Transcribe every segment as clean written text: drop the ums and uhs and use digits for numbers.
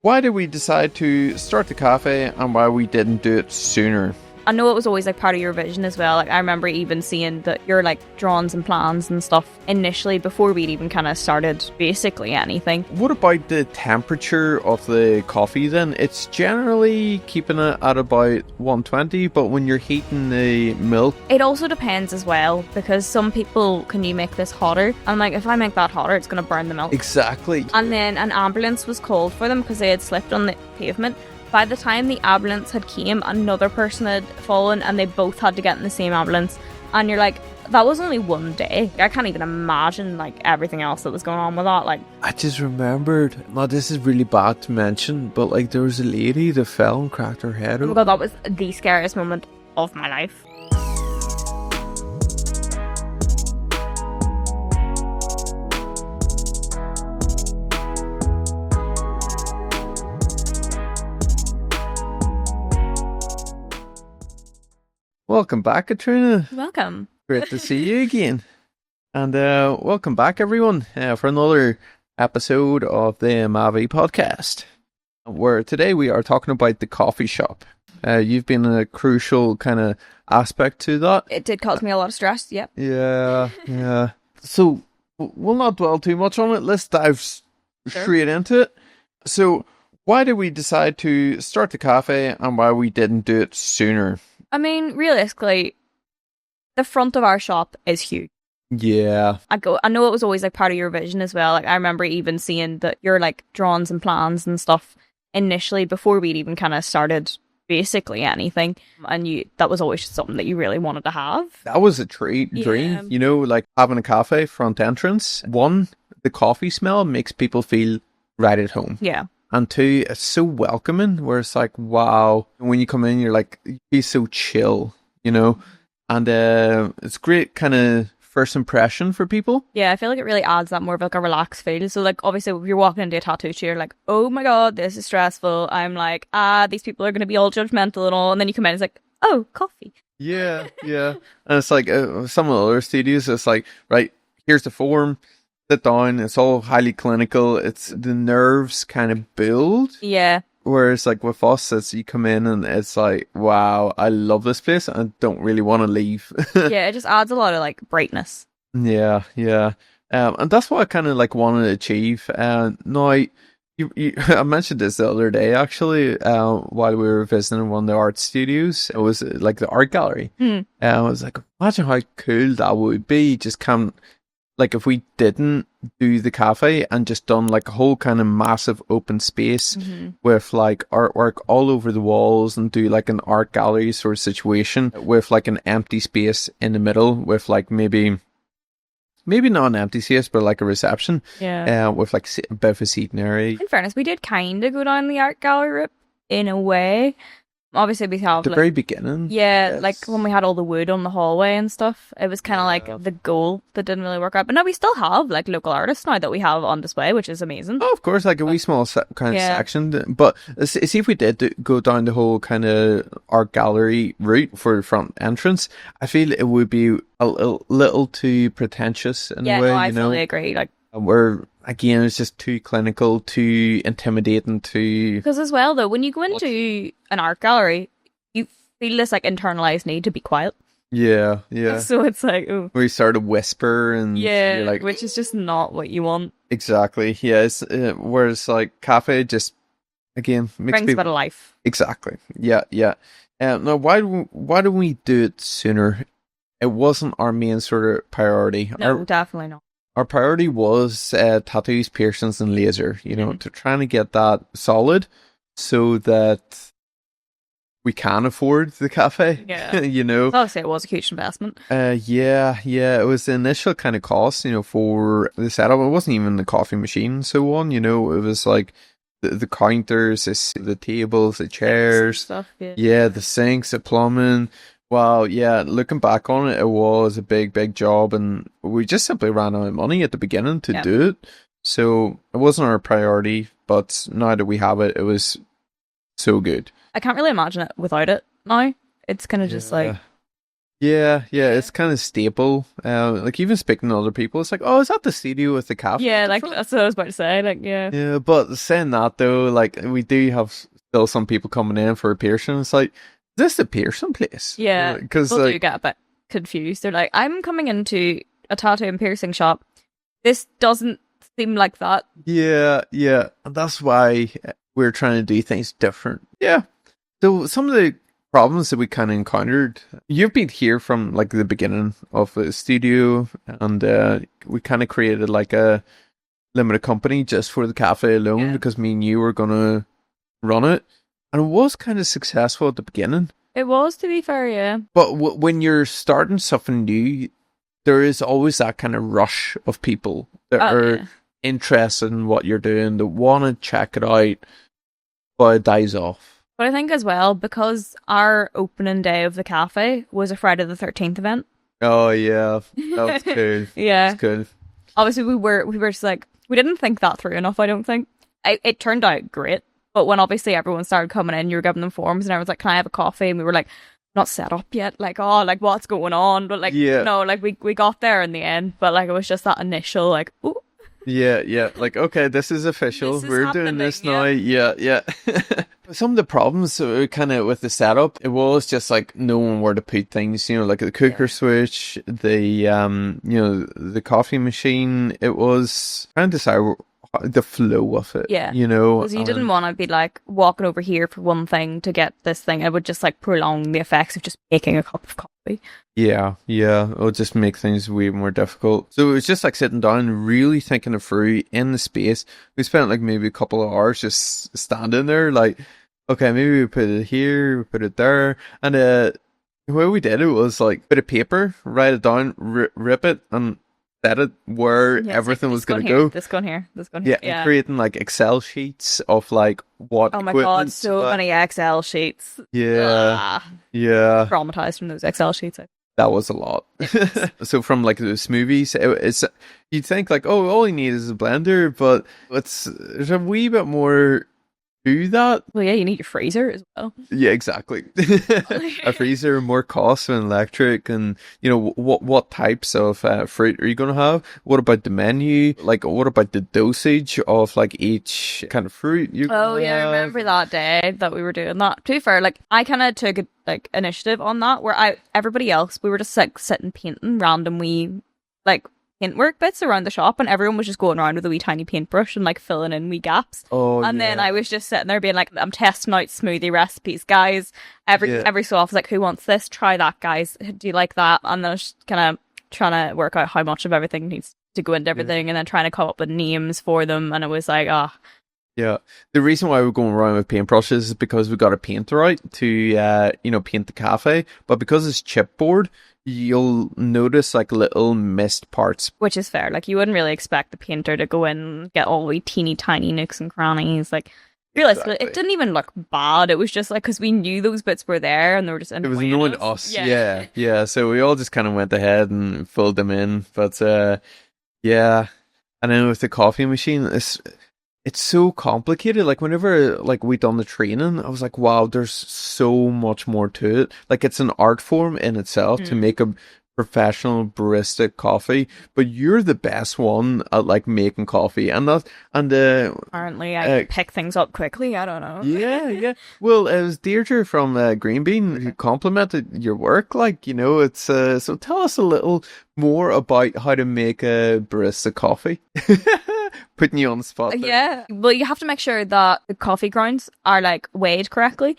Why did we decide to start the cafe and why we didn't do it sooner? I know it was always like part of your vision as well. Like I remember even seeing your like drawings and plans and stuff initially before we'd even kind of started basically anything. What about the temperature of the coffee then? It's generally keeping it at about 120, but when you're heating the milk... It also depends as well, because some people, can you make this hotter? I'm like, if I make that hotter, it's going to burn the milk. Exactly. And then an ambulance was called for them because they had slipped on the pavement. By the time the ambulance had came, another person had fallen and they both had to get in the same ambulance. And you're like, that was only one day. I can't even imagine like everything else that was going on with that. Like, I just remembered, now this is really bad to mention, but like there was a lady that fell and cracked her head oh my open. God, that was the scariest moment of my life. Welcome back, Katrina. Welcome. Great to see you again. And welcome back, everyone, for another episode of the AMAVI podcast, where today we are talking about the coffee shop. You've been a crucial kind of aspect to that. It did cause me a lot of stress, yep. Yeah. So we'll not dwell too much on it. Let's dive straight into it. So why did we decide to start the cafe and why we didn't do it sooner? I mean, realistically, the front of our shop is huge. Yeah. I know it was always like part of your vision as well. Like I remember even seeing your like drawings and plans and stuff initially before we'd even kind of started basically anything. And that was always something that you really wanted to have. That was a dream, you know, like having a cafe front entrance. One, the coffee smell makes people feel right at home. Yeah. And two, it's so welcoming where it's like, wow. When you come in, you're like, you feel so chill, you know? And it's great kind of first impression for people. Yeah, I feel like it really adds that more of like a relaxed feel. So like obviously if you're walking into a tattoo chair, like, oh my God, this is stressful. I'm like, these people are going to be all judgmental and all. And then you come in, it's like, oh, coffee. Yeah. And it's like some of the other studios, it's like, right, here's the form. Sit down, it's all highly clinical, it's the nerves kind of build. Yeah. Whereas like with us, it's you come in and it's like, wow, I love this place and I don't really want to leave. Yeah, it just adds a lot of like brightness. Yeah. And that's what I kind of like wanted to achieve. Now, you I mentioned this the other day actually, while we were visiting one of the art studios. It was like the art gallery. I was like, imagine how cool that would be. Just come. Like if we didn't do the cafe and just done like a whole kind of massive open space with like artwork all over the walls and do like an art gallery sort of situation with like an empty space in the middle with like maybe not an empty space but like a reception. Yeah. With like a bit of a seating area. In fairness, we did kind of go down the art gallery route in a way. Obviously, we have the very beginning. Yeah, yes. like when we had all the wood on the hallway and stuff, it was kind of like the goal that didn't really work out. But now we still have like local artists now that we have on display, which is amazing. Oh, of course, like a wee small kind of section. But see if we did go down the whole kind of art gallery route for the front entrance, I feel it would be a little too pretentious in a way. I you know? fully agree. Like where again, it's just too clinical, too intimidating, too. Because as well, though, when you go into an art gallery, you feel this like internalized need to be quiet. Yeah. So it's like, oh, where you start to whisper and yeah, you're like, which is just not what you want. Exactly. Yeah. It's, whereas like cafe just again makes brings a people bit of life. Exactly. Yeah. Now, why do we do it sooner? It wasn't our main sort of priority. No, definitely not. Our priority was tattoos, piercings, and laser. You know, to trying to get that solid so that we can afford the cafe. Yeah, you know. Obviously, it was a huge investment. Yeah. It was the initial kind of cost, you know, for the setup. It wasn't even the coffee machine and so on. You know, it was like the counters, the tables, the chairs, stuff. Yeah, the sinks, the plumbing. Wow, yeah, looking back on it, it was a big job, and we just simply ran out of money at the beginning to do it. So it wasn't our priority, but now that we have it, it was so good. I can't really imagine it without it now. It's kind of just like Yeah, it's kind of staple. Like even speaking to other people, it's like, oh, is that the studio with the cafe Yeah, at the like front? that's what I was about to say. Like, yeah. Yeah, but saying that though, like we do have still some people coming in for a piercing. It's like, is this the piercing place? Yeah, Because people do like, get a bit confused. They're like, I'm coming into a tattoo and piercing shop. This doesn't seem like that. yeah, and that's why we're trying to do things different. Yeah. So some of the problems that we kind of encountered, you've been here from like the beginning of the studio, and we kind of created like a limited company just for the cafe alone Yeah. because me and you were gonna run it, and it was kind of successful at the beginning. It was, to be fair, yeah. But when you're starting something new, there is always that kind of rush of people that Oh, are yeah. interested in what you're doing, that want to check it out, but it dies off. But I think as well, because our opening day of the cafe was a Friday the 13th event. Oh yeah, that was cool. Yeah. That's cool. Obviously, we were just like, we didn't think that through enough, I don't think. It turned out great. But when obviously everyone started coming in, you were giving them forms and everyone's like, can I have a coffee? And we were like, not set up yet. Like, oh, like what's going on? But like, Yeah. no, like we got there in the end. But like, it was just that initial, like, ooh, Yeah. Like, okay, this is official. this is We're happening. doing this now. Yeah. Some of the problems kind of with the setup, it was just like knowing where to put things. You know, like the cooker Yeah. switch, the coffee machine. It was trying to decide the flow of it. Yeah. You know, Because you didn't want to be like walking over here for one thing to get this thing. It would just like prolong the effects of just making a cup of coffee. Yeah. It'll just make things way more difficult. So it was just like sitting down and really thinking it through in the space. We spent like maybe a couple of hours just standing there, like, okay, maybe we put it here, we put it there. And the way we did it was like, bit of paper, write it down, rip it, and set it where Yeah, it's everything like, was this going to here, go. This gone here. This gone Yeah, here. and creating like Excel sheets of like what Oh my equipment. god, so many Excel sheets. Yeah, Ah, yeah. traumatized from those Excel sheets. That was a lot. So from like the smoothies, it's you'd think like, oh, all you need is a blender, but there's a wee bit more to that. Well, yeah, you need your freezer as well. Yeah, exactly. A freezer, more cost and electric, and you know what types of fruit are you going to have? What about the menu? Like, what about the dosage of like each kind of fruit? Oh yeah, I remember that day that we were doing that. To be fair, like I kind of took a like initiative on that, where everybody else we were just like sitting painting random wee like paintwork bits around the shop, and everyone was just going around with a wee tiny paintbrush and like filling in wee gaps. Oh, And then yeah. I was just sitting there being like, I'm testing out smoothie recipes, guys. Yeah. Every so often, like, who wants this? Try that, guys. Do you like that? And then I was just kind of trying to work out how much of everything needs to go into everything, and then trying to come up with names for them. And it was like, ah, Yeah. The reason why we're going around with paintbrushes is because we got a painter out to paint the cafe, but because it's chipboard, you'll notice like little missed parts. which is fair. Like, you wouldn't really expect the painter to go in and get all the teeny tiny nooks and crannies. Like, realistically, Exactly. it didn't even look bad. It was just like, because we knew those bits were there and they were just It was annoying annoying us. Yeah. So we all just kind of went ahead and filled them in. But yeah. And then with the coffee machine, it's so complicated. Like whenever like we done the training, I was like, wow, there's so much more to it. Like it's an art form in itself to make a professional barista coffee, but you're the best one at like making coffee, and Apparently, I pick things up quickly. I don't know. yeah. Well, it was Deirdre from Green Bean who complimented your work. Like, it's so tell us a little more about how to make a barista coffee. Putting you on the spot there. Yeah. Well, you have to make sure that the coffee grounds are like weighed correctly.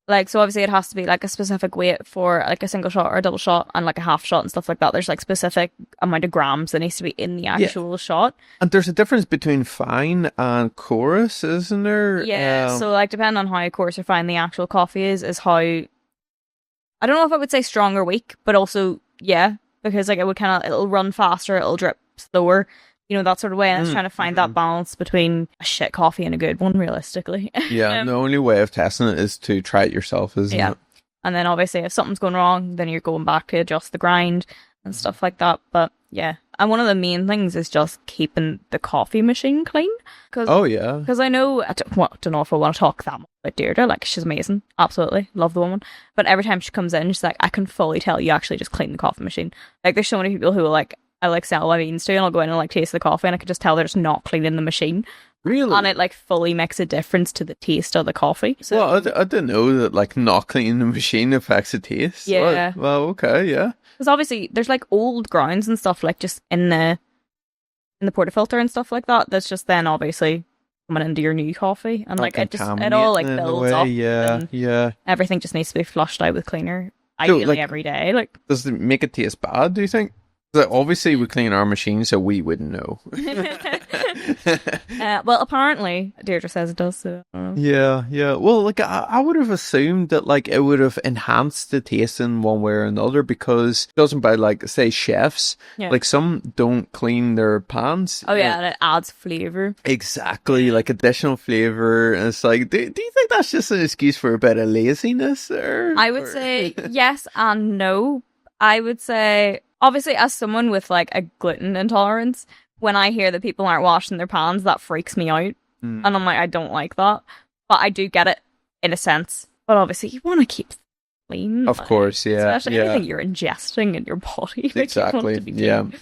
Like, so obviously it has to be like a specific weight for like a single shot or a double shot and like a half shot and stuff like that. There's like specific amount of grams that needs to be in the actual shot. And there's a difference between fine and coarse, isn't there? Yeah. So like depending on how coarse or fine the actual coffee is how, I don't know if I would say strong or weak, but also, yeah, because like it'll run faster, it'll drip slower, that sort of way. And it's trying to find that balance between a shit coffee and a good one, realistically. Yeah, the only way of testing it is to try it yourself, isn't it? And then obviously if something's going wrong, then you're going back to adjust the grind. and stuff like that. But yeah, and one of the main things is just keeping the coffee machine clean. Oh yeah. Because I know, I don't know if I want to talk that much about Deirdre. Like, she's amazing. Absolutely. Love the woman. But every time she comes in, she's like, I can fully tell you actually just clean the coffee machine. Like, there's so many people who are like, I like sell my beans to, and I'll go in and like taste the coffee, and I can just tell they're just not cleaning the machine. Really? And it like fully makes a difference to the taste of the coffee. So, well, I didn't know that like not cleaning the machine affects the taste. Yeah. Well, okay, yeah. because obviously there's like old grounds and stuff like just in the portafilter and stuff like that. That's just then obviously coming into your new coffee, and like it all like builds up. Yeah, yeah. Everything just needs to be flushed out with cleaner, So, ideally like, every day. Like, does it make it taste bad, do you think? 'Cause, like, obviously we clean our machine, so we wouldn't know. well, apparently Deirdre says it does. So I don't know. Yeah, yeah. Well, like I would have assumed that like it would have enhanced the taste in one way or another, because judging by like say chefs, Yeah. like some don't clean their pans. Oh yeah, and it adds flavor. Exactly, like additional flavor, and it's like, do you think that's just an excuse for a bit of laziness, or I would say yes and no. I would say, obviously, as someone with like a gluten intolerance, when I hear that people aren't washing their pans, that freaks me out. And I'm like, I don't like that. But I do get it in a sense. But obviously, you want to keep clean. Of course, yeah, Especially yeah. anything you're ingesting in your body. Like, you want Exactly, it to be yeah. clean.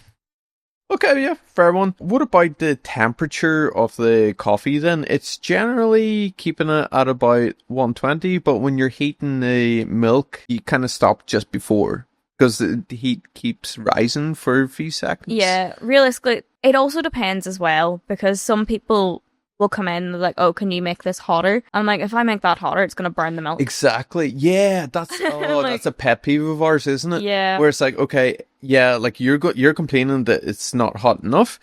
Okay, yeah, fair one. What about the temperature of the coffee then? It's generally keeping it at about 120, but when you're heating the milk, you kind of stop just before, because the heat keeps rising for a few seconds. Yeah, realistically, it also depends as well, because some people will come in and they're like, oh, can you make this hotter? I'm like, if I make that hotter, it's going to burn the milk. Exactly. Yeah, that's that's a pet peeve of ours, isn't it? Yeah. Where it's like, okay, yeah, like you're complaining that it's not hot enough,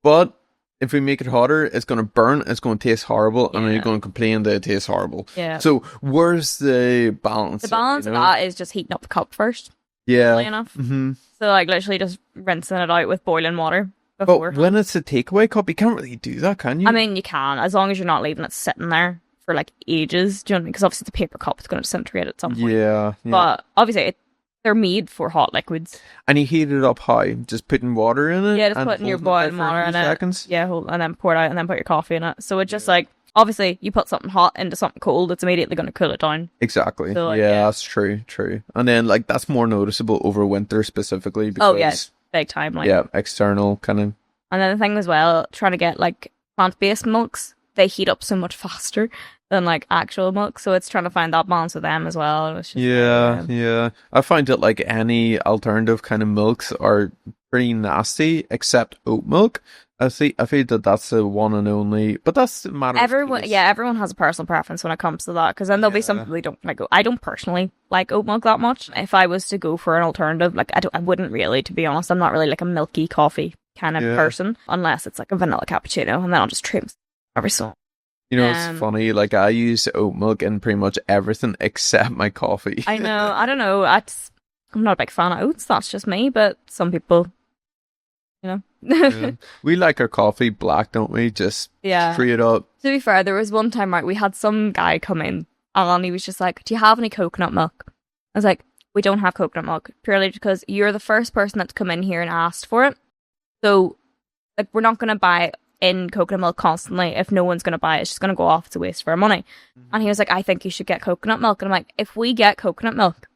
but if we make it hotter, it's going to burn, it's going to taste horrible, and then you're going to complain that it tastes horrible. Yeah. So where's the balance? The balance of that is just heating up the cup first. Yeah. Funnily enough. Mm-hmm. So like literally just rinsing it out with boiling water But before. when it's a takeaway cup, you can't really do that, can you? I mean, you can, as long as you're not leaving it sitting there for like ages. Do you know what I mean? Because obviously the paper cup is going to disintegrate at some point. yeah. But obviously they're made for hot liquids. And you heat it up how? Just putting water in it? Yeah, just and putting your holding it boiling there for water a in few it. seconds? Yeah, and then pour it out and then put your coffee in it. So it's just like, obviously you put something hot into something cold, it's immediately going to cool it down. Exactly. So, like, yeah, yeah. that's true. And then like that's more noticeable over winter specifically because Oh yeah, big time. Like, yeah, external kind of. And then the thing as well, trying to get like plant-based milks, they heat up so much faster than like actual milk. So it's trying to find that balance with them as well. It's just, Yeah. I find that like any alternative kind of milks are pretty nasty, except oat milk. I feel that that's the one and only, but that's a matter Everyone, of taste. yeah, everyone has a personal preference when it comes to that. Because then there'll be some people who don't like. I don't personally like oat milk that much. If I was to go for an alternative, like I wouldn't really, to be honest. I'm not really like a milky coffee kind of person, unless it's like a vanilla cappuccino, and then I'll just trim every so. You know, it's funny. Like I use oat milk in pretty much everything except my coffee. I know. I don't know. I'm not a big fan of oats. That's just me. But some people, you know. Yeah. We like our coffee black, don't we? Just straight up. To be fair, there was one time, right, we had some guy come in and he was just like, do you have any coconut milk? I was like, we don't have coconut milk, purely because you're the first person that's come in here and asked for it. So, like, we're not going to buy in coconut milk constantly. If no one's going to buy it, it's just going to go off. It's a waste of our money. And he was like, I think you should get coconut milk. And I'm like, if we get coconut milk,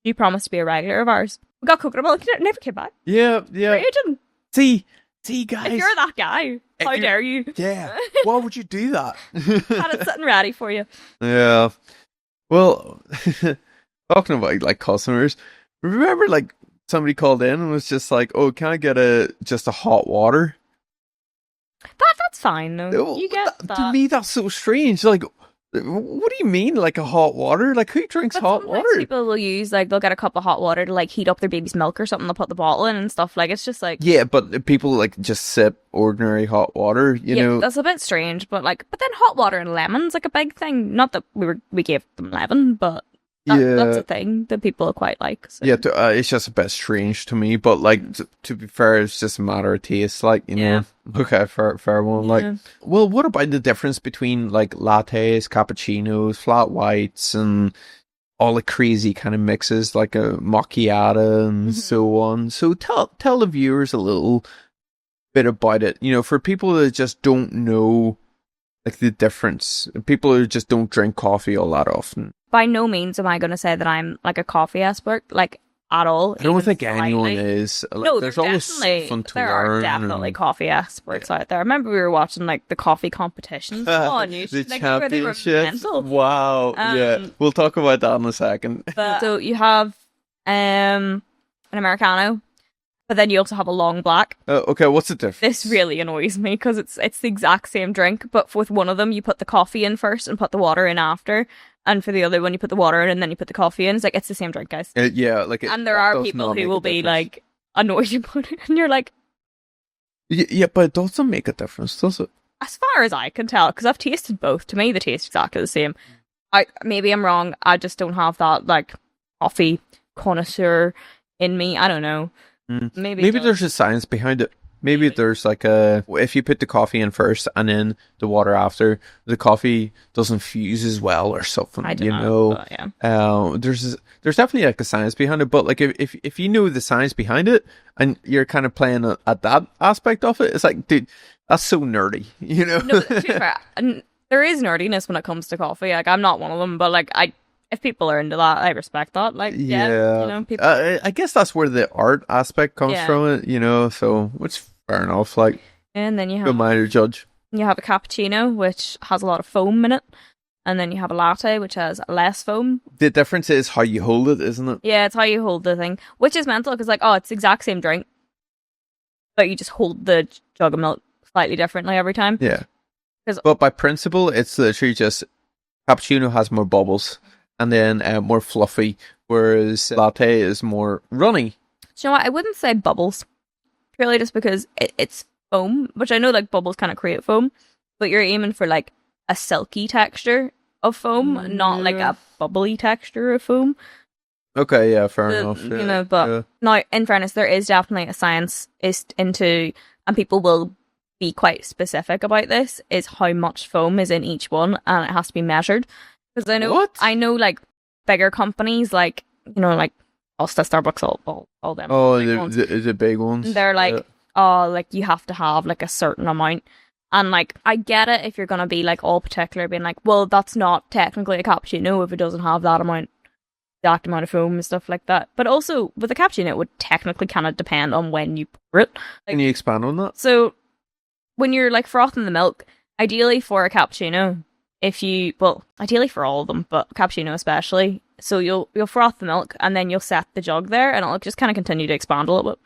you promise to be a regular of ours. We got coconut milk, it never came back. Yeah. You didn't. See, guys. If you're that guy, how dare you? Yeah. Why would you do that? Had it sitting ready for you. Yeah. Well, talking about like customers, remember like somebody called in and was just like, "Oh, can I get just a hot water?" That's fine. No, you get that. To me, that's so strange. Like, what do you mean, like a hot water? Like, who drinks hot water? People will use like they'll get a cup of hot water to like heat up their baby's milk or something. They'll put the bottle in and stuff. Like it's just like but people like just sip ordinary hot water. You know, that's a bit strange. But then hot water and lemons like a big thing. Not that we gave them lemon, but. That's a thing that people quite like. So. Yeah, it's just a bit strange to me, but like to be fair, it's just a matter of taste. Like you know, okay, fair one. Like, well, what about the difference between like lattes, cappuccinos, flat whites, and all the crazy kind of mixes, like a macchiato and so on. So tell the viewers a little bit about it. For people that just don't know like the difference, people who just don't drink coffee all that often. By no means am I going to say that I'm like a coffee expert, like at all. I don't think slightly. anyone is. Like, No, there's always something to there learn. are definitely coffee experts out there. I remember we were watching like the coffee competitions on YouTube. The Like, they were championships. mental. Wow. Yeah, we'll talk about that in a second. So you have an Americano, but then you also have a long black. Okay, what's the difference? This really annoys me because it's the exact same drink, but with one of them you put the coffee in first and put the water in after, and for the other one you put the water in and then you put the coffee in. It's like, it's the same drink, guys. Yeah, and there are people who will be like annoyed about it, and you're like, yeah, but it doesn't make a difference, does it? As far as I can tell, because I've tasted both. To me, they taste exactly the same. Maybe I'm wrong. I just don't have that like coffee connoisseur in me. I don't know. Maybe there's a science behind it. Maybe there's like if you put the coffee in first and then the water after, the coffee doesn't fuse as well or something. I don't know. But, yeah. There's definitely like a science behind it. But like if you know the science behind it and you're kind of playing at that aspect of it, it's like, dude, that's so nerdy. No, to be fair, and there is nerdiness when it comes to coffee. Like, I'm not one of them, but like if people are into that, I respect that. Like, people. I guess that's where the art aspect comes from it, so which fair enough. Like, and then you have don't mind your judge. You have a cappuccino, which has a lot of foam in it, and then you have a latte, which has less foam. The difference is how you hold it, isn't it? Yeah, it's how you hold the thing, which is mental because, like, it's the exact same drink, but you just hold the jug of milk slightly differently every time. Yeah. But by principle, it's literally just cappuccino has more bubbles and then more fluffy, whereas latte is more runny. Do you know what? I wouldn't say bubbles, purely just because it's foam, which I know like bubbles kind of create foam, but you're aiming for like a silky texture of foam, not like a bubbly texture of foam. Okay, yeah, fair enough. Yeah, but now, in fairness, there is definitely a science into, and people will be quite specific about this, is how much foam is in each one, and it has to be measured. Because I know, like bigger companies, like like Costa, Starbucks, all them. Oh, the big ones. They're like, like you have to have like a certain amount, and like I get it if you're gonna be like all particular, being like, well, that's not technically a cappuccino if it doesn't have that amount, exact amount of foam and stuff like that. But also with a cappuccino, it would technically kind of depend on when you pour it. Like, can you expand on that? So when you're like frothing the milk, ideally for a cappuccino, ideally for all of them, but cappuccino especially, so you'll froth the milk and then you'll set the jug there and it'll just kind of continue to expand a little bit.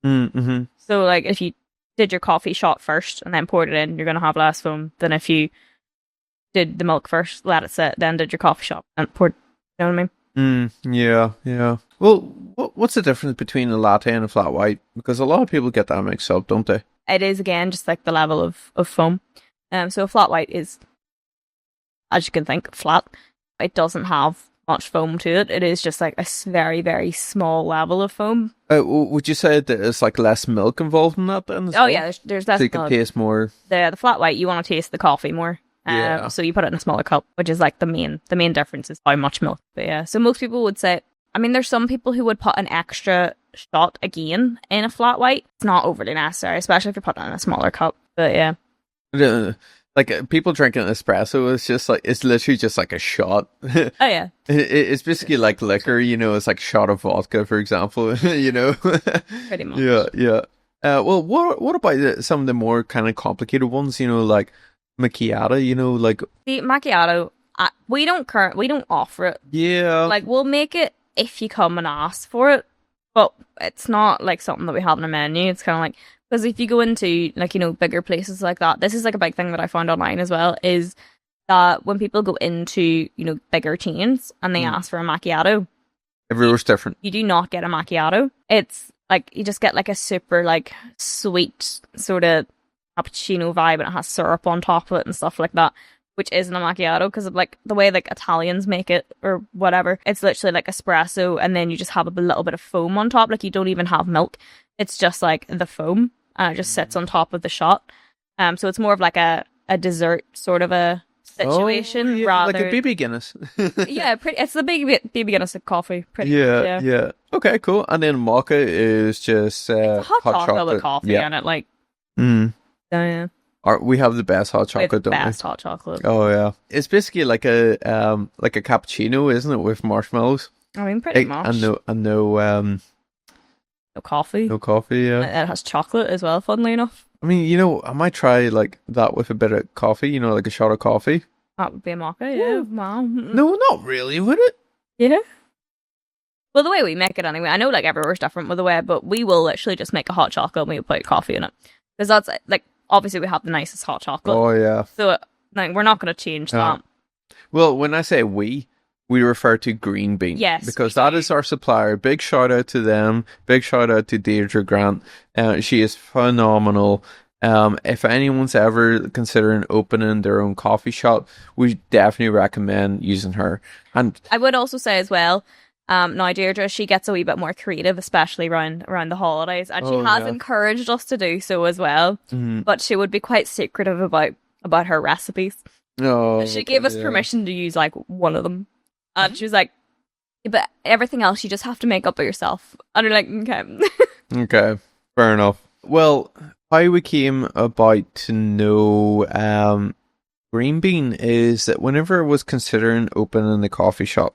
Mm-hmm. So like if you did your coffee shot first and then poured it in, you're going to have less foam than if you did the milk first, let it sit, then did your coffee shot and poured, you know what I mean? Yeah. Well, what's the difference between a latte and a flat white? Because a lot of people get that mixed up, don't they? It is, again, just like the level of foam. So a flat white is, as you can think, flat. It doesn't have much foam to it. It is just like a very, very small level of foam. Would you say that there's like less milk involved in that then? Yeah, there's less so you milk. can taste more. The flat white, you want to taste the coffee more. So you put it in a smaller cup, which is like the main difference is how much milk. But yeah, so most people would say, I mean, there's some people who would put an extra shot again in a flat white. It's not overly necessary, especially if you're putting it in a smaller cup. But yeah. Like people drinking espresso, it's literally just like a shot. Oh yeah. It's basically like liquor, it's like a shot of vodka, for example, Pretty much. Yeah. Well, what about some of the more kind of complicated ones, like macchiato, like the macchiato, we don't offer it. Yeah. Like we'll make it if you come and ask for it, but it's not like something that we have on a menu. It's kind of like, because if you go into like, bigger places like that, this is like a big thing that I found online as well, is that when people go into, bigger chains and they ask for a macchiato, everywhere's different. You do not get a macchiato. It's like, you just get like a super like sweet sort of cappuccino vibe, and it has syrup on top of it and stuff like that, which isn't a macchiato, because of like the way like Italians make it or whatever. It's literally like espresso and then you just have a little bit of foam on top. Like you don't even have milk. It's just like the foam. And it just sits on top of the shot. So it's more of like a dessert sort of a situation Oh, yeah, rather. like a BB Guinness. Yeah, it's the BB Guinness of coffee, pretty much. Yeah, Yeah, yeah. Okay, cool. And then mocha is just it's a hot chocolate with chocolate. coffee Yeah. in it. Like, Mm. yeah, We have the best hot we have the chocolate, don't we? best hot chocolate. Oh yeah. It's basically like a cappuccino, isn't it, with marshmallows? I mean, pretty much. And No coffee. no coffee, yeah. It has chocolate as well, funnily enough. I mean, I might try like that with a bit of coffee, like a shot of coffee. That would be a mocha, yeah. Wow. No, not really, would it? Yeah. Well, the way we make it anyway, I know like everywhere's different with the way, but we will literally just make a hot chocolate and we will put coffee in it. Because that's like, obviously we have the nicest hot chocolate. Oh, yeah. So like, we're not going to change that. Well, when I say we refer to Green Bean. Yes. Because that is our supplier. Big shout out to them. Big shout out to Deirdre Grant. She is phenomenal. If anyone's ever considering opening their own coffee shop, we definitely recommend using her. And I would also say as well, now Deirdre, she gets a wee bit more creative, especially around the holidays, and she has encouraged us to do so as well. But she would be quite secretive about her recipes. Oh, She gave us permission to use like one of them, and she was like, "But everything else you just have to make up by yourself." And we're like, "Okay." Okay, fair enough. Well, how we came about to know Green Bean is that whenever I was considering opening the coffee shop,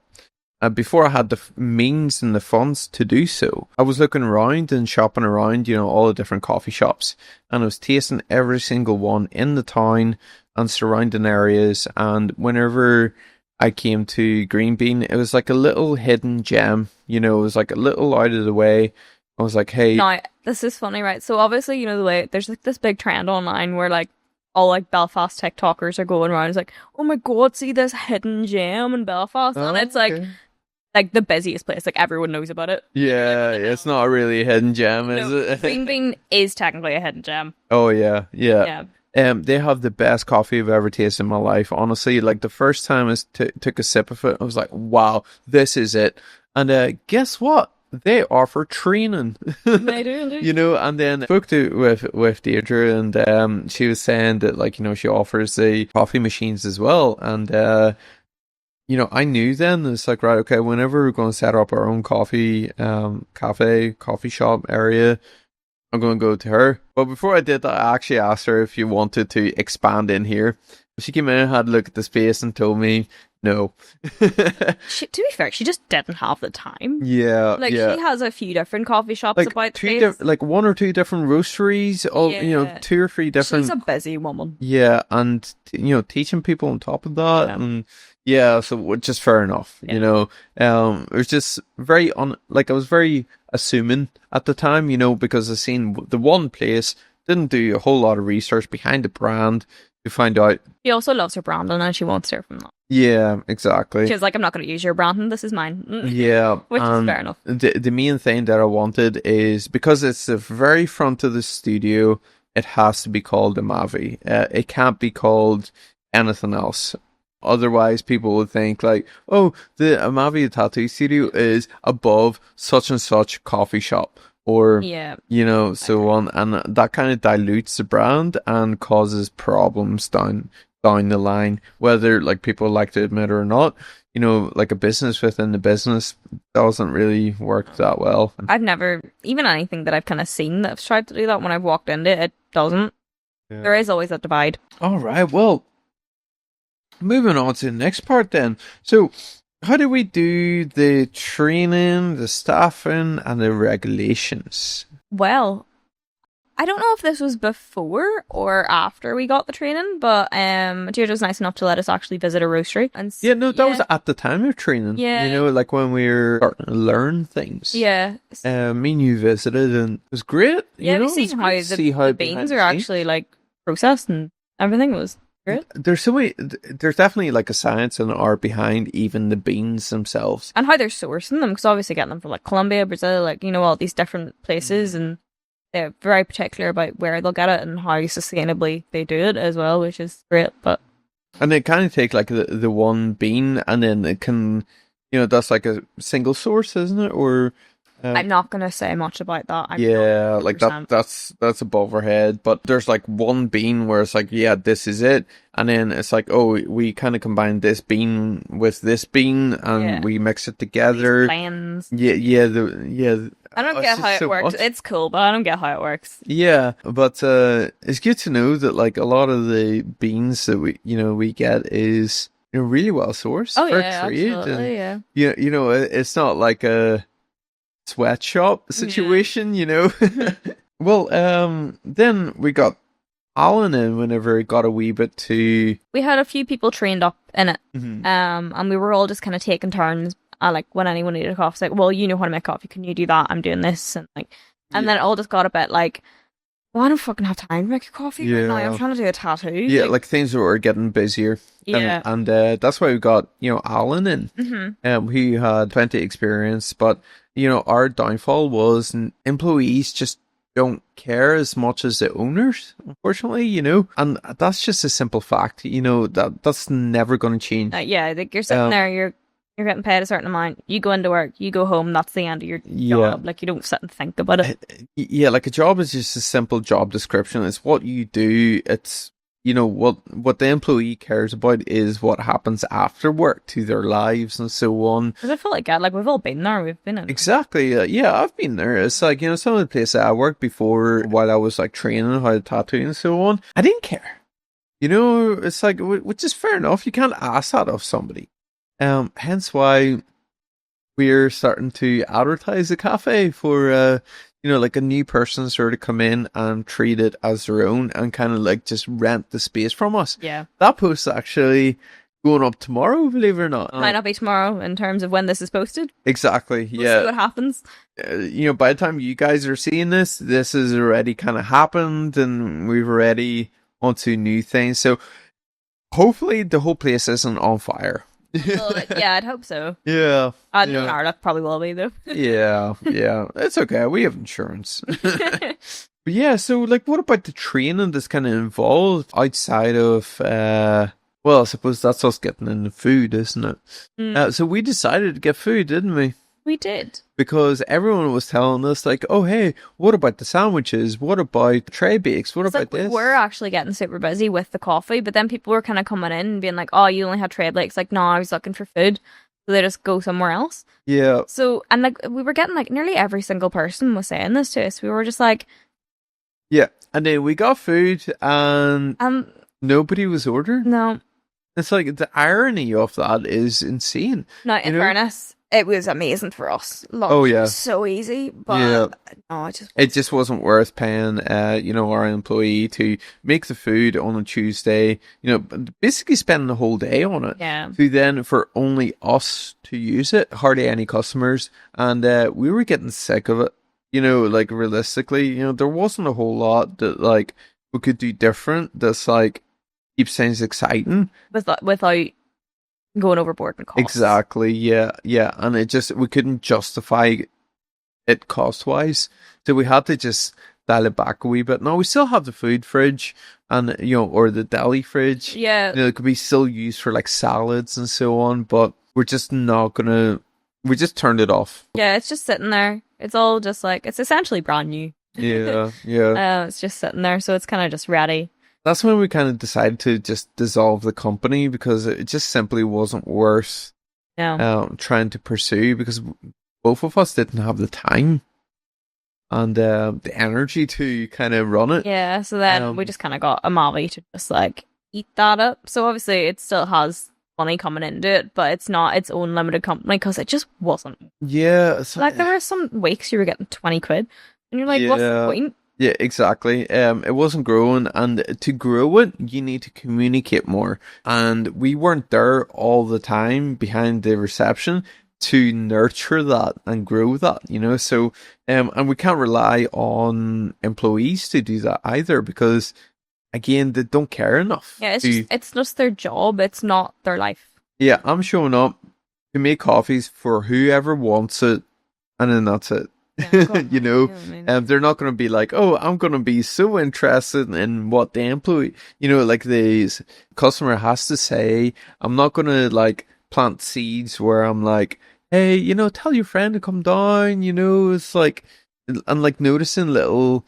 before I had the means and the funds to do so, I was looking around and shopping around, all the different coffee shops, and I was tasting every single one in the town and surrounding areas. And whenever I came to Green Bean, it was like a little hidden gem, it was like a little out of the way. I was like, hey. Now, this is funny, right? So obviously, the way there's like this big trend online where like all like Belfast TikTokers are going around. It's like, oh my god, see this hidden gem in Belfast, and it's like the busiest place. Like everyone knows about it. Yeah, it's not really a hidden gem, is it? Green Bean is technically a hidden gem. Oh yeah. They have the best coffee I've ever tasted in my life. Honestly, like the first time I took a sip of it, I was like, wow, this is it. And guess what? They offer training. They do indeed. And then I spoke with Deirdre, and she was saying that like, she offers the coffee machines as well. And I knew then it's like, right, okay, whenever we're going to set up our own coffee coffee shop area, I'm going to go to her. But before I did that, I actually asked her if you wanted to expand in here. She came in and had a look at the space and told me no. To be fair, she just didn't have the time. Yeah, like she has a few different coffee shops like about the place. like one or two different roasteries. Two or three different. She's a busy woman. Yeah, and teaching people on top of that, and so which is fair enough. It was just very I was very assuming at the time, because I seen the one place, didn't do a whole lot of research behind the brand to find out. She also loves her branding and she wants to hear from that. Yeah, exactly. She was like, I'm not going to use your branding, this is mine. Yeah. Which is fair enough. The main thing that I wanted is, because it's the very front of the studio, it has to be called AMAVI. It can't be called anything else. Otherwise, people would think like, oh, the AMAVI tattoo studio is above such and such coffee shop. Or, so on. And that kind of dilutes the brand and causes problems down the line, whether like people like to admit it or not. Like a business within the business doesn't really work that well. I've never, even anything that I've kind of seen that's tried to do that, when I've walked into it, it doesn't. Yeah. There is always a divide. All right, well, moving on to the next part then. So, how do we do the training, the staffing, and the regulations? Well, I don't know if this was before or after we got the training, but Deirdre was nice enough to let us actually visit a roastery. And that was at the time of training. Yeah. Like when we were starting to learn things. Yeah. Me and you visited, and it was great. Yeah, we've seen how the beans are actually like processed and everything was great. There's definitely like a science and art behind even the beans themselves. And how they're sourcing them, because obviously getting them from like Colombia, Brazil, like, all these different places, and they're very particular about where they'll get it and how sustainably they do it as well, which is great. And they kind of take like the one bean, and then it can, that's like a single source, isn't it? Or I'm not gonna say much about that. I'm Yeah, not like 100%. that's above our head. But there's like one bean where it's like, yeah, this is it, and then it's like, oh, we kind of combine this bean with this bean, and Yeah. we mix it These together. blends. Yeah. I don't Oh, it's get just how it so works. much. It's cool, but I don't get how it works. Yeah, but it's good to know that like a lot of the beans that we get is really well sourced, Oh fair yeah, trade, and absolutely, yeah. it's not like a sweatshop situation, Well, then we got Alan in whenever it got a wee bit too. We had a few people trained up in it, Mhm. and we were all just kind of taking turns. Like when anyone needed a coffee, it's like, well, you know how to make coffee. Can you do that? I'm doing this, and then it all just got a bit like, well, I don't fucking have time to make a coffee right now. I'm Yeah. trying to do a tattoo. Yeah, like things were getting busier. Yeah. And that's why we got, Alan in. He had plenty of experience, but, our downfall was employees just don't care as much as the owners, unfortunately, and that's just a simple fact, that's never going to change. Yeah, like you're sitting there, you're getting paid a certain amount. You go into work, you go home. That's the end of your job. Like you don't sit and think about it. Yeah, like a job is just a simple job description. It's what you do. It's what the employee cares about is what happens after work to their lives and so on. Because I feel like we've all been there. We've been in Exactly. Yeah, I've been there. It's like some of the places I worked before while I was like training how to tattoo and so on. I didn't care. It's like, which is fair enough. You can't ask that of somebody. Hence why we're starting to advertise the cafe for, like a new person sort of come in and treat it as their own and kind of like just rent the space from us. Yeah. That post's actually going up tomorrow, believe it or not. Might not be tomorrow in terms of when this is posted. Exactly. We'll Yeah. see what happens. By the time you guys are seeing this has already kind of happened and we've already onto new things. So hopefully the whole place isn't on fire. Well, yeah, I'd hope so. Yeah. No, that probably will be though. Yeah. It's okay. We have insurance. But yeah, so like what about the training that's kind of involved outside of well, I suppose that's us getting in the food, isn't it? So we decided to get food, didn't we? We did. Because everyone was telling us, like, oh, hey, what about the sandwiches? What about the tray bakes? What about this? We were actually getting super busy with the coffee, but then people were kind of coming in and being like, oh, you only had tray bakes. Like, no, I was looking for food. So they just go somewhere else. Yeah. So, and like, we were getting like nearly every single person was saying this to us. We were just like... Yeah. And then we got food and nobody was ordering. No. It's like the irony of that is insane. No, in fairness, it was amazing for us. Oh yeah, so easy. But no, it just wasn't worth paying. Our employee to make the food on a Tuesday. Basically spending the whole day on it. Yeah. To then for only us to use it, hardly any customers, and we were getting sick of it. Like realistically, there wasn't a whole lot that like we could do different. That's like keeps things exciting without going overboard in cost. Exactly, yeah, and we couldn't justify it cost wise, so we had to just dial it back a wee bit. Now we still have the food fridge and or the deli fridge. Yeah, it could be still used for like salads and so on, but we're just not gonna. We just turned it off. Yeah, it's just sitting there. It's all just like it's essentially brand new. Yeah. It's just sitting there, so it's kind of just ready. That's when we kind of decided to just dissolve the company because it just simply wasn't worth trying to pursue because both of us didn't have the time and the energy to kind of run it. Yeah, so then we just kind of got AMAVI to just like eat that up. So obviously it still has money coming into it, but it's not its own limited company because it just wasn't. Yeah. Like there were some weeks you were getting 20 quid and you're like, what's the point? Yeah, exactly. It wasn't growing, and to grow it, you need to communicate more. And we weren't there all the time behind the reception to nurture that and grow that, So, and we can't rely on employees to do that either because, again, they don't care enough. Yeah, it's just their job. It's not their life. Yeah, I'm showing up to make coffees for whoever wants it, and then that's it. Yeah, they're not going to be like, oh, I'm going to be so interested in what the employee, like the customer has to say. I'm not going to like plant seeds where I'm like, hey, tell your friend to come down. It's like, and like noticing little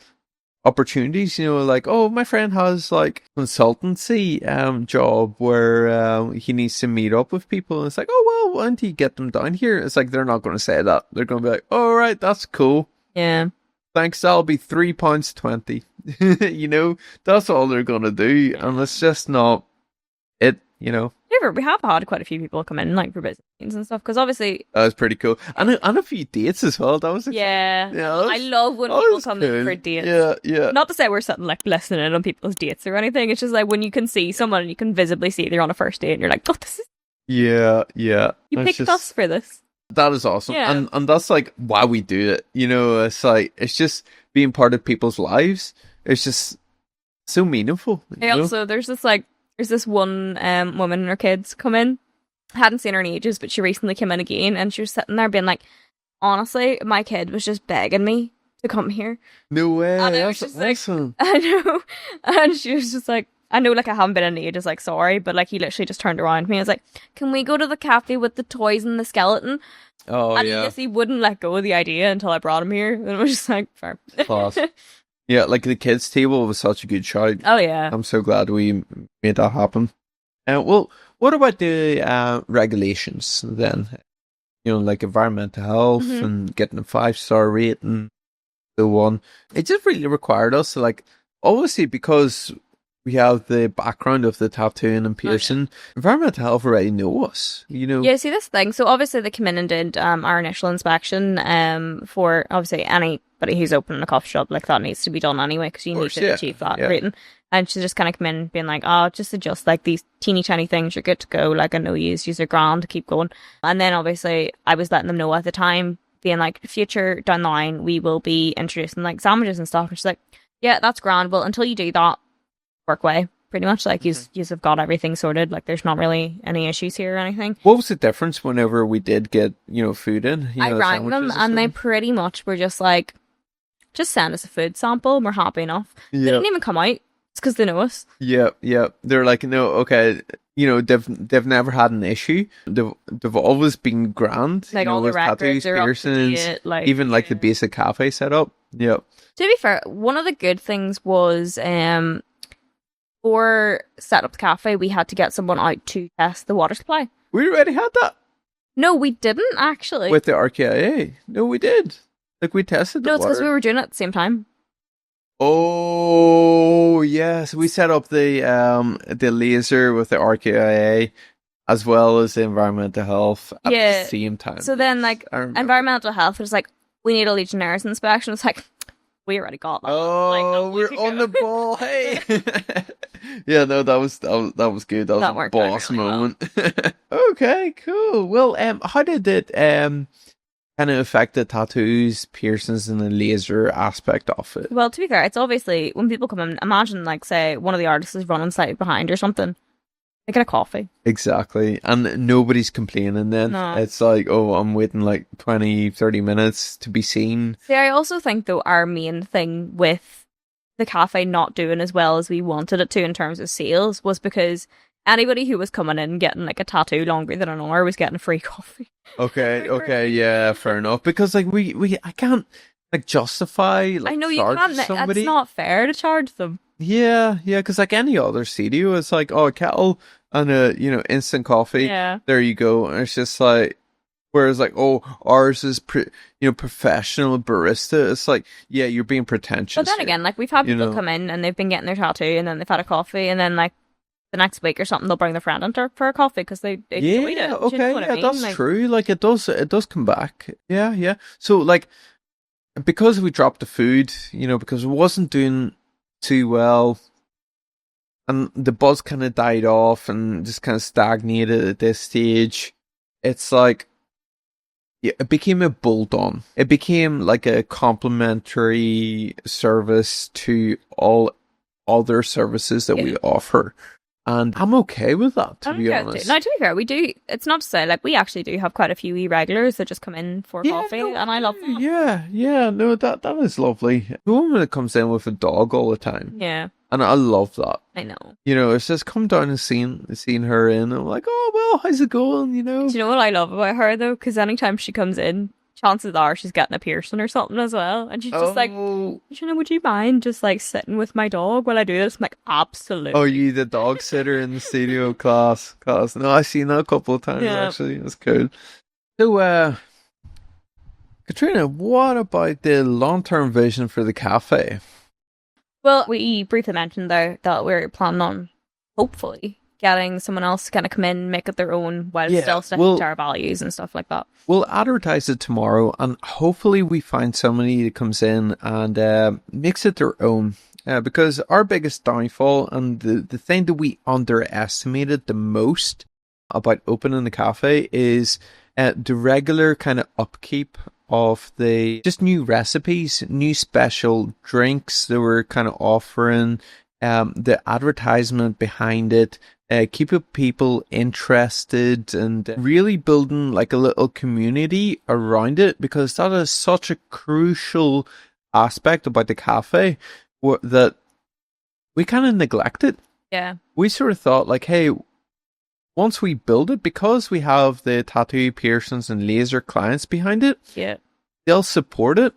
opportunities, like, oh, my friend has like consultancy job where he needs to meet up with people, and it's like, oh well, why don't you get them down here? It's like they're not going to say that. They're going to be like, all right, that's cool. Yeah. Thanks, that'll be £3.20. That's all they're going to do, and it's just not it. However, we have had quite a few people come in like for business meetings and stuff because obviously That was pretty cool, and a few dates as well. That was yeah, yeah. I love when people come in for dates. Yeah. Not to say we're sitting like listening in on people's dates or anything. It's just like when you can see someone and you can visibly see they're on a first date and you're like, oh, this is yeah. You picked us for this. That is awesome, Yeah. and that's like why we do it. It's like it's just being part of people's lives. It's just so meaningful. Also, there's this one woman and her kids come in. I hadn't seen her in ages, but she recently came in again, and she was sitting there being like, honestly, my kid was just begging me to come here. No way, And I that's was just awesome. I know. And she was just like, I know, like, I haven't been in ages, like, sorry, but, like, he literally just turned around to me and was like, can we go to the cafe with the toys and the skeleton? Oh, and yeah. he wouldn't let go of the idea until I brought him here. And I was just like, fair. Class. Yeah, like the kids' table was such a good shout. Oh, yeah. I'm so glad we made that happen. Well, what about the regulations then? Like environmental health and getting a 5-star rating, so on. It just really required us to, like, obviously because we have the background of the tattooing and piercing, environmental health already know us, Yeah, see this thing. So obviously they came in and did our initial inspection for obviously anybody who's opening a coffee shop, like that needs to be done anyway because you need to achieve that rating. And she just kind of come in being like, oh, just adjust like these teeny tiny things, you're good to go. Like, I know use are grand to keep going. And then obviously I was letting them know at the time, being like, future down the line, we will be introducing like sandwiches and stuff. And she's like, yeah, that's grand. Well, until you do that, work away. Pretty much like you have got everything sorted. Like there's not really any issues here or anything. What was the difference whenever we did get, food in? I rang them and they pretty much were just like, just send us a food sample and we're happy enough. They didn't even come out. It's because they know us. Yeah. They're like, no, okay. They've never had an issue. They've always been grand. Like all the records are piercings, up to date, even like the basic cafe setup. Yeah. To be fair, one of the good things was for set up the cafe, we had to get someone out to test the water supply. We already had that. No, we didn't actually. With the RKIA. No, we did. Like we tested the water. No, it's because we were doing it at the same time. Oh yes, we set up the laser with the RKIA as well as the environmental health at the same time. So then, like, environmental health was like, we need a Legionnaires inspection. It's like, we already got that. Oh, we're on the ball. Hey. Yeah, no, that was good. That was a boss really moment. Well. Okay, cool. Well, how did it kind of affect the tattoos, piercings, and the laser aspect of it? Well, to be fair, it's obviously when people come in, imagine like say one of the artists is running slightly behind or something. They get a coffee. Exactly. And nobody's complaining then. No. It's like, oh, I'm waiting like 20, 30 minutes to be seen. See, I also think though our main thing with the cafe not doing as well as we wanted it to in terms of sales was because anybody who was coming in getting like a tattoo longer than an hour was getting free coffee. Okay, yeah, fair enough. Because like I can't like justify. Like, I know you can't. Somebody. It's not fair to charge them. Yeah, because like any other studio, it's like, oh, a kettle and a instant coffee. Yeah, there you go. And it's just like, whereas like, oh, ours is professional barista. It's like, yeah, you're being pretentious. But then again, like we've had people come in and they've been getting their tattoo and then they've had a coffee and then like the next week or something they'll bring their friend in for a coffee because they enjoyed it. Okay, you know what I mean? That's like, true. Like it does come back. Yeah. So like because we dropped the food, because it wasn't doing too well, and the buzz kind of died off and just kind of stagnated at this stage. It's like it became a bolt-on. It became like a complementary service to all other services that we offer. And I'm okay with that, to be honest. Now, to be fair, we do. It's not to say, like, we actually do have quite a few regulars that just come in for coffee, and I love them. Yeah, no, that is lovely. The woman that comes in with a dog all the time. Yeah. And I love that. I know. You know, it's just come down and seen her in. And I'm like, oh, well, how's it going? You know? Do you know what I love about her, though? Because anytime she comes in, chances are she's getting a piercing or something as well. And she's just like, you know, would you mind just like sitting with my dog while I do this? I'm like, absolutely. Oh, you the dog sitter in the studio class. No, I've seen that a couple of times, actually. That's cool. So, Katrina, what about the long-term vision for the cafe? Well, we briefly mentioned there that we're planning on, hopefully, getting someone else to kind of come in, make it their own, while still sticking to our values and stuff like that. We'll advertise it tomorrow, and hopefully we find somebody that comes in and makes it their own. Because our biggest downfall, and the thing that we underestimated the most about opening the cafe, is the regular kind of upkeep of the just new recipes, new special drinks that we're kind of offering, the advertisement behind it, keeping people interested and really building like a little community around it, because that is such a crucial aspect about the cafe that we kind of neglected. Yeah. We sort of thought like, hey, once we build it, because we have the tattoo, piercings, and laser clients behind it, they'll support it.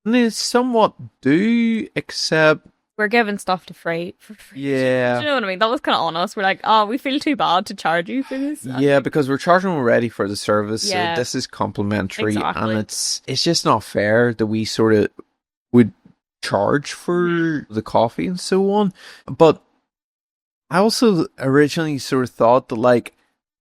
And they somewhat do, except we're giving stuff for free. Yeah. Do you know what I mean? That was kind of on us. We're like, oh, we feel too bad to charge you for this. Yeah, because we're charging already for the service. Yeah. So this is complimentary. Exactly. And it's just not fair that we sort of would charge for the coffee and so on. But I also originally sort of thought that like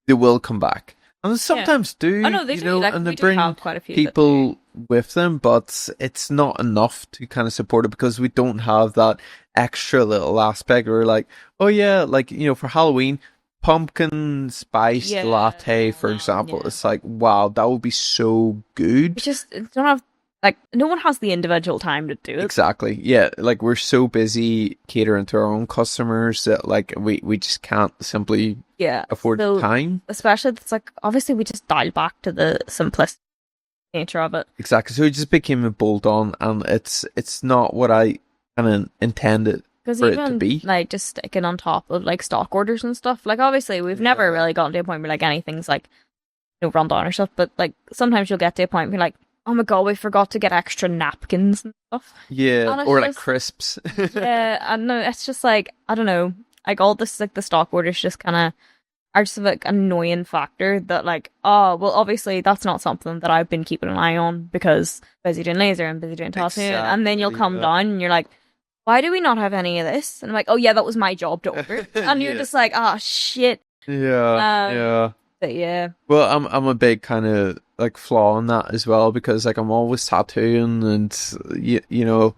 they will come back, and they sometimes do. Oh no, they you do. know, Like, and we they do bring have quite a few people with them, but it's not enough to kind of support it, because we don't have that extra little aspect where like, oh yeah, like, you know, for Halloween, pumpkin spice latte, for example. It's like, wow, that would be so good. It's just don't have. Like, no one has the individual time to do it. Exactly. Yeah. Like, we're so busy catering to our own customers that, like, we just can't simply afford the time. Especially, it's like, obviously, we just dial back to the simplistic nature of it. Exactly. So it just became a bolt-on, and it's not what I kind of intended for it to be. Like, just sticking on top of, like, stock orders and stuff. Like, obviously, we've never really gotten to a point where, like, anything's, like, you know, run down or stuff. But, like, sometimes you'll get to a point where, like, oh my god, we forgot to get extra napkins and stuff. Yeah, or like crisps. Yeah, I know. It's just like, I don't know. Like, all this, like, the stock orders just kind of are just like an annoying factor that, like, oh, well, obviously that's not something that I've been keeping an eye on because busy doing laser and busy doing tattoo. And then you'll come down and you're like, why do we not have any of this? And I'm like, oh yeah, that was my job to order. And you're just like, oh shit. Yeah. But yeah. Well, I'm a big kind of like flaw in that as well, because like I'm always tattooing, and you know,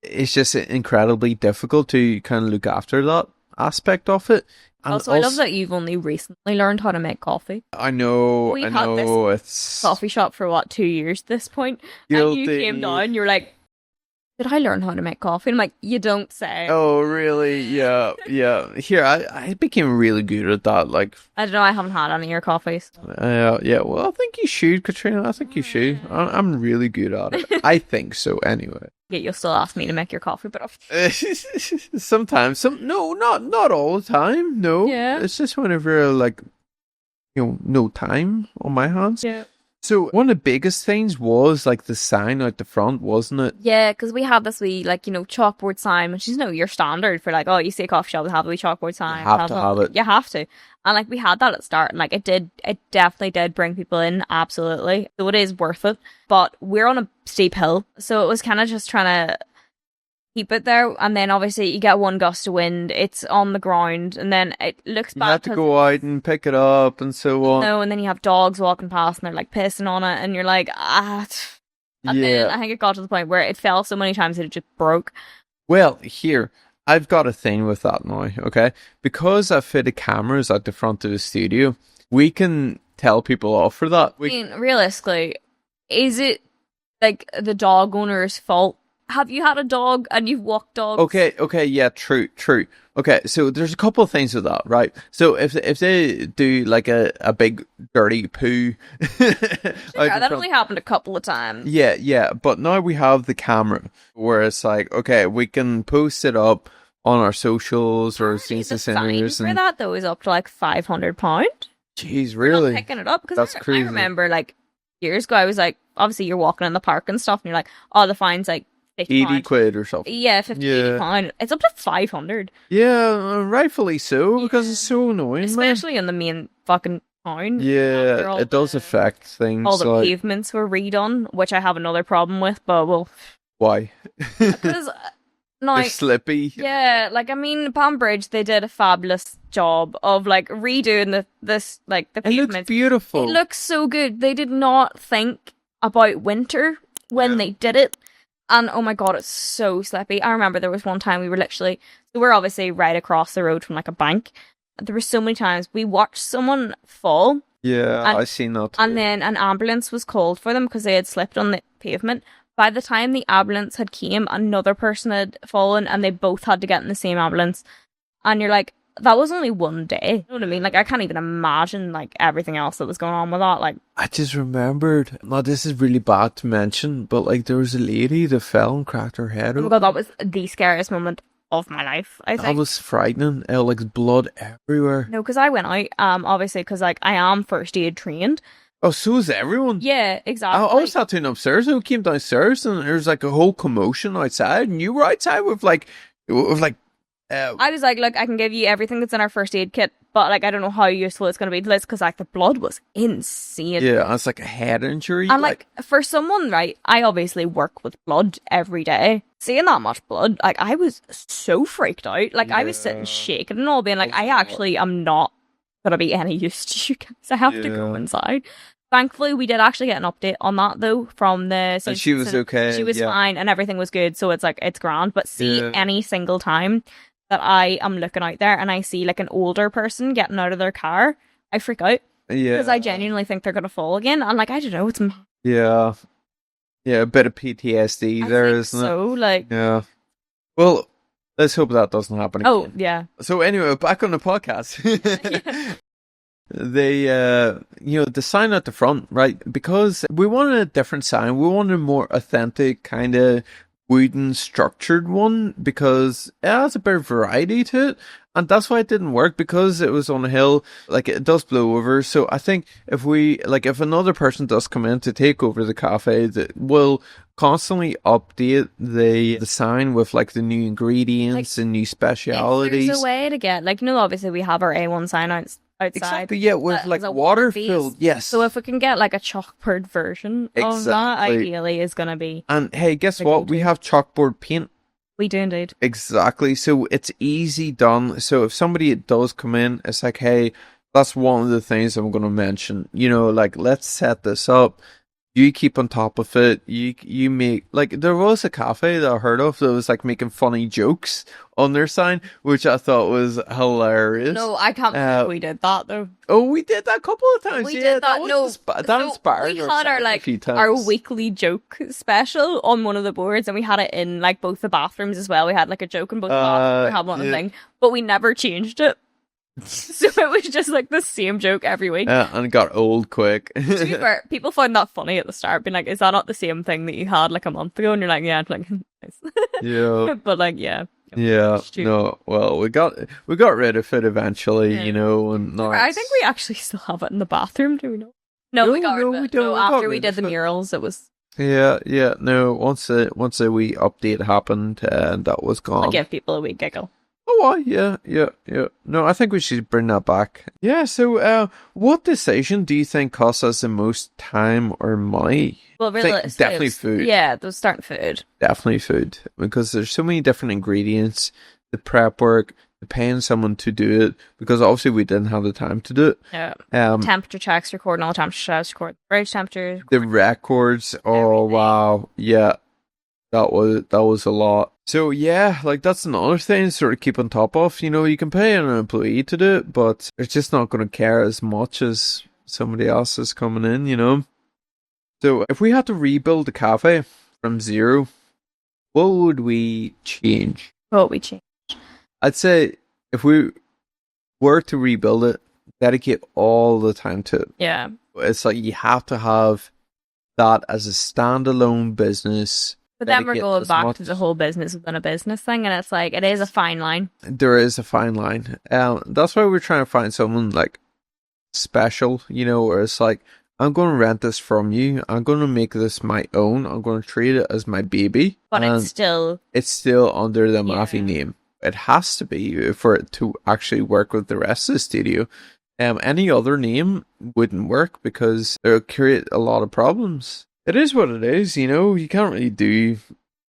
it's just incredibly difficult to kind of look after that aspect of it. And also, I love that you've only recently learned how to make coffee. I know. We've had this it's coffee shop for what, 2 years at this point? Guilty. And you came down, you're like, did I learn how to make coffee? And I'm like, you don't say. Oh, really? Yeah. Here, I became really good at that. Like, I don't know, I haven't had any of your coffees. Yeah. Well, I think you should, Katrina. I think you should. I'm really good at it. I think so, anyway. Yeah, you'll still ask me to make your coffee, but sometimes, not all the time. No, yeah, it's just whenever like, you know, no time on my hands. Yeah. So one of the biggest things was like the sign out the front, wasn't it? Yeah, because we had this wee, like, you know, chalkboard sign, which is, you know, your standard for like, oh, you see a coffee shop, they have a wee chalkboard sign. You have to have it. You have to. And like, we had that at the start, and like, it definitely did bring people in, absolutely. So it is worth it. But we're on a steep hill, so it was kind of just trying to keep it there, and then obviously you get one gust of wind, it's on the ground, and then it looks bad. You have to go out and pick it up and so on. No, and then you have dogs walking past and they're like pissing on it, and you're like, and then I think it got to the point where it fell so many times that it just broke. Well, here, I've got a thing with that now, okay? Because I've fitted cameras at the front of the studio, we can tell people off for that. I mean, realistically, is it like the dog owner's fault? Have you had a dog and you've walked dogs? Okay, yeah, true. Okay, so there's a couple of things with that, right? So if they do like a big dirty poo, that only happened a couple of times. Yeah, but now we have the camera where it's like, okay, we can post it up on our socials or seen The the fine centers for and that though is up to like £500. jeez, We're not really? picking it up because That's I crazy. remember like years ago I was like, obviously you're walking in the park and stuff and you're like, oh, the fine's like 50 80 pound. quid or something. Yeah, 50 80 Yeah. pound. It's up to 500. Yeah, rightfully so, because Yeah. it's so annoying, man. Especially in the main fucking town. Yeah, After all it does the- affect things all the like pavements were redone, which I have another problem with, but well, why? because They're like slippy. yeah, like I mean, Bridge they did a fabulous job of like redoing the It looks pavements. beautiful. It looks so good. They did not think about winter when they did it. And oh my god, it's so slippy. I remember there was one time we were literally, so we're obviously right across the road from like a bank. There were so many times we watched someone fall, Yeah, and- I seen that. and then an ambulance was called for them because they had slipped on the pavement. By the time the ambulance had came, another person had fallen, and they both had to get in the same ambulance. And you're like, that was only one day. You know what I mean? Like, I can't even imagine like everything else that was going on with that. Like, I just remembered. Now this is really bad to mention, but like there was a lady that fell and cracked her head. oh my god, that was the scariest moment of my life. I That think. was frightening. Like blood everywhere. No, because I went out, obviously, because like I am first aid trained. Oh, so is everyone. Yeah, exactly. I was sat down upstairs. I came downstairs, and there was like a whole commotion outside, and you were outside with like. I was like, look, I can give you everything that's in our first aid kit, but like I don't know how useful it's going to be to this because like the blood was insane. Yeah, it's like a head injury. And like for someone, right, I obviously work with blood every day. Seeing that much blood, like I was so freaked out. Like I was sitting Yeah. shaking and all, being like, I actually am not gonna be any use to you guys. I have to go Yeah. inside. Thankfully, we did actually get an update on that though from the. And she was okay. She was yeah. fine and everything was good. So it's like it's grand. But see, Yeah. any single time that I am looking out there and I see like an older person getting out of their car, I freak out Yeah. because I genuinely think they're gonna fall again. And like I don't know, it's Yeah. Yeah, a bit of PTSD I there, think isn't so. Like, it? Yeah. Well, let's hope that doesn't happen again. oh yeah, So anyway, back on the podcast. They, the sign at the front, right? Because we wanted a different sign. We wanted a more authentic, kind of wooden, structured one because it has a bit of variety to it. And that's why it didn't work because it was on a hill. Like, it does blow over. So I think if another person does come in to take over the cafe, that will constantly update the sign with like the new ingredients and new specialities. There's a way to get like, obviously we have our A1 sign outside. Exactly, yeah, with that like has a water base. filled, yes. So if we can get like a chalkboard version of that, Exactly. ideally is gonna be. And hey, guess The what? We go-to. have chalkboard paint. We do indeed. Exactly. So it's easy done. So if somebody does come in, it's like, hey, that's one of the things I'm going to mention. Like, let's set this up. You keep on top of it. You make, like, there was a cafe that I heard of that was like making funny jokes on their sign, which I thought was hilarious. No, I can't believe we did that though. Oh, we did that a couple of times. We yeah, did that. was No, that so inspired we our had our sign a like few our times. weekly joke special on one of the boards, and we had it in like both the bathrooms as well. We had like a joke in both the bathrooms. We had one yeah. thing, but we never changed it. So it was just like the same joke every week. And it got old quick. To be fair, people found that funny at the start, being like, "Is that not the same thing that you had like a month ago?" And you're like, "Yeah," it's like, nice. Yeah. But like, yeah. Yeah, Stupid. no, well, we got rid of it eventually, Yeah. and now I think we actually still have it in the bathroom. Do we know? No, we got rid of we it. don't. No, We got after we rid did of the it. murals, it was. Yeah, no. Once a wee update happened, and that was I gone. give people a wee giggle. Oh, well, yeah. No, I think we should bring that back. Yeah. So, what decision do you think costs us the most time or money? Well, really, Think definitely food. Yeah, those starting food. Definitely food, because there's so many different ingredients. The prep work, the paying someone to do it, because obviously we didn't have the time to do it. Yeah. Um, Temperature checks, recording all temperature checks, record fridge temperature. the records. Oh Everything. wow, yeah, that was a lot. So yeah, like that's another thing to sort of keep on top of. You can pay an employee to do it, but they're just not going to care as much as somebody else is coming in. So if we had to rebuild the cafe from zero, what would we change? What we change. I'd say if we were to rebuild it, dedicate all the time to it. Yeah. It's like you have to have that as a standalone business. But then we're dedicate going as back to much. the whole business within a business thing, and it's like it is a fine line. There is a fine line. That's why we're trying to find someone like special, where it's like, I'm going to rent this from you. I'm going to make this my own. I'm going to treat it as my baby. But and it's still under the AMAVI Yeah. name. It has to be for it to actually work with the rest of the studio. Any other name wouldn't work because it would create a lot of problems. It is what it is, you can't really do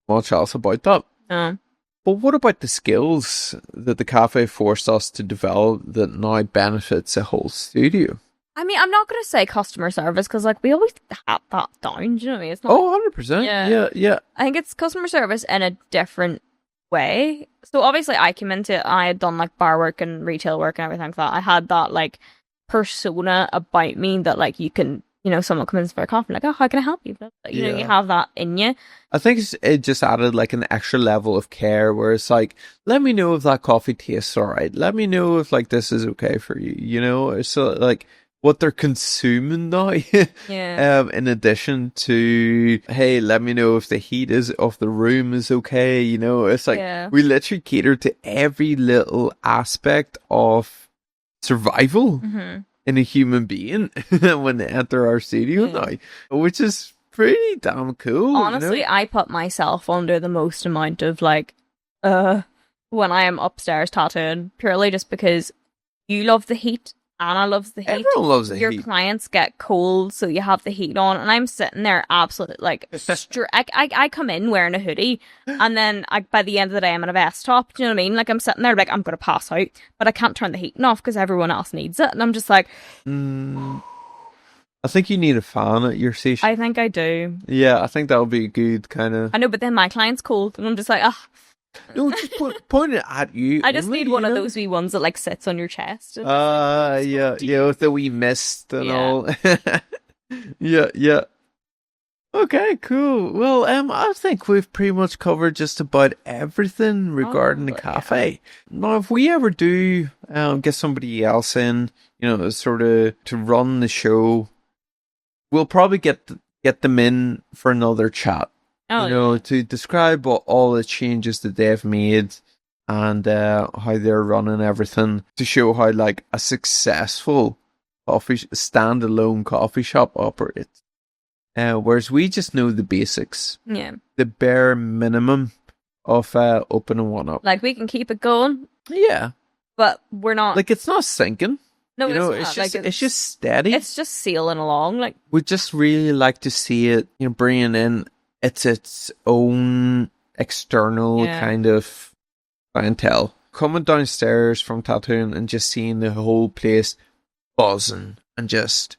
much else about that. no. But what about the skills that the cafe forced us to develop that now benefits a whole studio? I mean, I'm not going to say customer service because, like, we always had that down. Do you know what I mean? It's not Oh, 100%. Yeah. I think it's customer service in a different way. So obviously I came into it, I had done like bar work and retail work and everything like that. I had that like persona about me that like you can, someone comes in for a coffee, like, oh, how can I help you? But, you Yeah. have that in you. I think it just added like an extra level of care where it's like, let me know if that coffee tastes alright. Let me know if like this is okay for you, So like what they're consuming now. Yeah. In addition to, hey, let me know if the heat of the room is okay. It's like Yeah. we literally cater to every little aspect of survival in a human being when they enter our studio now, which is pretty damn cool. Honestly, I put myself under the most amount of like, when I am upstairs tattooing, purely just because you love the heat. Anna loves the heat. Everyone loves the Your heat. clients get cold, so you have the heat on, and I'm sitting there absolutely like, I come in wearing a hoodie, and then by the end of the day, I'm in a vest top. Do you know what I mean? Like I'm sitting there like I'm gonna pass out, but I can't turn the heating off because everyone else needs it, and I'm just like, I think you need a fan at your station. I think I do. Yeah, I think that would be a good kind of. I know, but then my client's cold, and I'm just like, ah. No, just point it at you. I just only, need one of those wee ones that like sits on your chest. Yeah, with the wee mist and Yeah. all. Yeah. Okay, cool. Well, I think we've pretty much covered just about everything regarding the cafe. Now, if we ever do get somebody else in, sort of to run the show, we'll probably get them in for another chat. To describe all the changes that they've made and how they're running everything, to show how like a successful standalone coffee shop operates. Whereas we just know the basics, the bare minimum of opening one up. Like we can keep it going, Yeah, but we're not. like it's not sinking. No, it's just it's just steady. It's just sailing along. Like We just really like to see it, bringing in its own external kind of clientele. Coming downstairs from tattooing and just seeing the whole place buzzing and just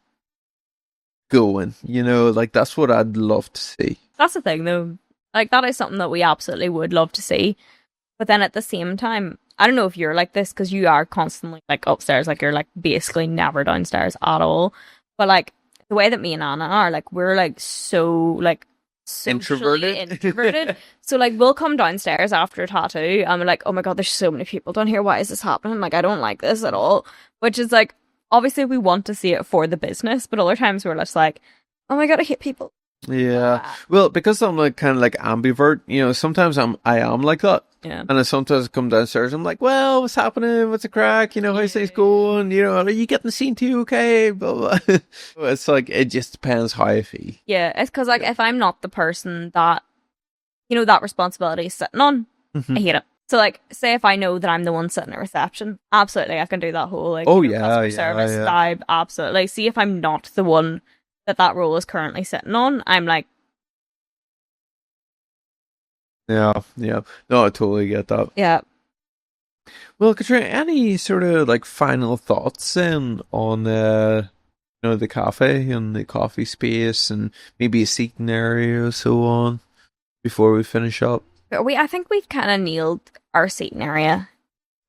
going, like that's what I'd love to see. that's the thing, though. Like that is something that we absolutely would love to see. But then at the same time, I don't know if you're like this because you are constantly like upstairs, like you're like basically never downstairs at all. But like the way that me and Anna are, like we're like so like introverted. So like we'll come downstairs after a tattoo and we're like, oh my god, there's so many people down here, why is this happening? Like I don't like this at all. Which is like, obviously we want to see it for the business, but other times we're just like, oh my god, I hate people. Yeah. Well, because I'm like kind of like ambivert, sometimes I am like that. Yeah. And I sometimes come downstairs, I'm like, well, what's happening? What's the crack? How's things going? Are you getting the scene too okay? Blah, blah. It's like, it just depends how I feel. Yeah, it's because like if I'm not the person that, that responsibility is sitting on, I hate it. So like, say if I know that I'm the one sitting at reception, absolutely, I can do that whole like customer service vibe. Absolutely. See if I'm not the one that role is currently sitting on, I'm like, Yeah. No, I totally get that. yeah. Well, Katrina, any sort of like final thoughts then on the cafe and the coffee space and maybe a seating area or so on before we finish up? I think we've kind of nailed our seating area.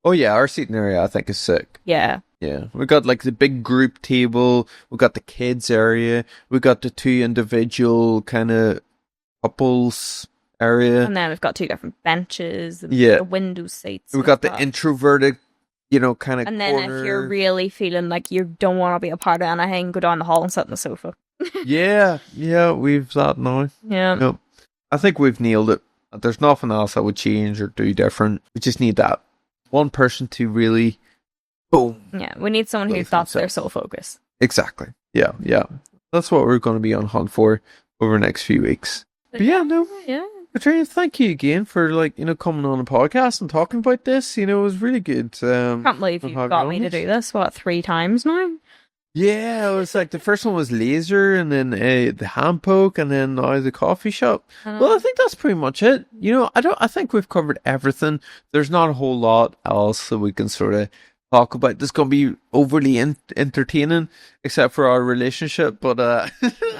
Oh yeah, our seating area I think is sick. Yeah. Yeah, we got like the big group table, we got the kids area, we got the two individual kind of couples area, And then we've got two different benches and Yeah. the window seats. we got the introverted, kind of And then corner. if you're really feeling like you don't want to be a part of anything, go down the hall and sit on the sofa. yeah, we've that now. Yeah. Yep. I think we've nailed it. There's nothing else I would change or do different. We just need that one person to really, boom. Yeah, we need someone who that's their sole focus. Exactly. Yeah, yeah. That's what we're going to be on hunt for over the next few weeks. But yeah, no. Yeah. Katrina, thank you again for coming on a podcast and talking about this. It was really good. Can't believe you got me to do this. 3 times now? Yeah, it was like the first one was laser, and then the hand poke, and then now the coffee shop. Well, I think that's pretty much it. I think we've covered everything. There's not a whole lot else that we can sort of talk about that's going to be overly entertaining, except for our relationship. But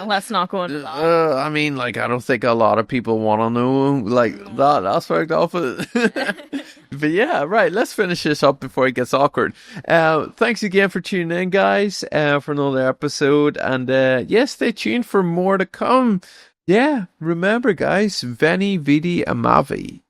let's not go into that. I mean, I don't think a lot of people want to know that aspect of it. But yeah, right. Let's finish this up before it gets awkward. Thanks again for tuning in, guys, for another episode. And stay tuned for more to come. Yeah, remember, guys, Veni Vidi Amavi.